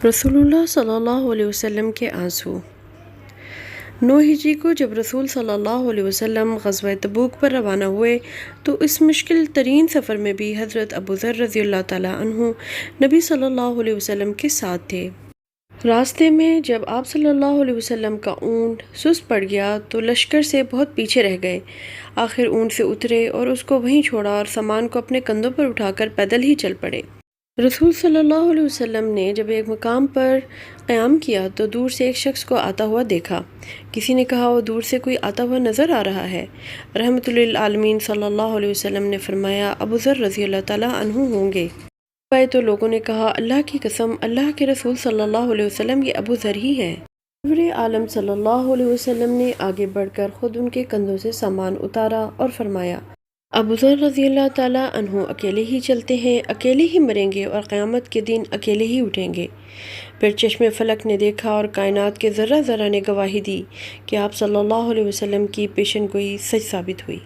رسول اللہ صلی اللہ علیہ وسلم کے آنسو۔ 9 ہجری کو جب رسول صلی اللہ علیہ وسلم غزوہ تبوک پر روانہ ہوئے تو اس مشکل ترین سفر میں بھی حضرت ابو ذر رضی اللہ تعالیٰ عنہ نبی صلی اللہ علیہ وسلم کے ساتھ تھے۔ راستے میں جب آپ صلی اللہ علیہ وسلم کا اونٹ سست پڑ گیا تو لشکر سے بہت پیچھے رہ گئے۔ آخر اونٹ سے اترے اور اس کو وہیں چھوڑا اور سامان کو اپنے کندھوں پر اٹھا کر پیدل ہی چل پڑے۔ رسول صلی اللہ علیہ وسلم نے جب ایک مقام پر قیام کیا تو دور سے ایک شخص کو آتا ہوا دیکھا۔ کسی نے کہا وہ دور سے کوئی آتا ہوا نظر آ رہا ہے۔ رحمت للعالمین صلی اللہ علیہ وسلم نے فرمایا ابو ذر رضی اللہ تعالیٰ عنہ ہوں گے۔ تو لوگوں نے کہا اللہ کی قسم اللہ کے رسول صلی اللہ علیہ وسلم یہ ابو ذر ہی ہیں۔ سرور عالم صلی اللہ علیہ وسلم نے آگے بڑھ کر خود ان کے کندھوں سے سامان اتارا اور فرمایا ابو ذر رضی اللہ تعالیٰ عنہ اکیلے ہی چلتے ہیں، اکیلے ہی مریں گے اور قیامت کے دن اکیلے ہی اٹھیں گے۔ پھر چشم فلک نے دیکھا اور کائنات کے ذرہ ذرہ نے گواہی دی کہ آپ صلی اللہ علیہ وسلم کی پیشن گوئی سچ ثابت ہوئی۔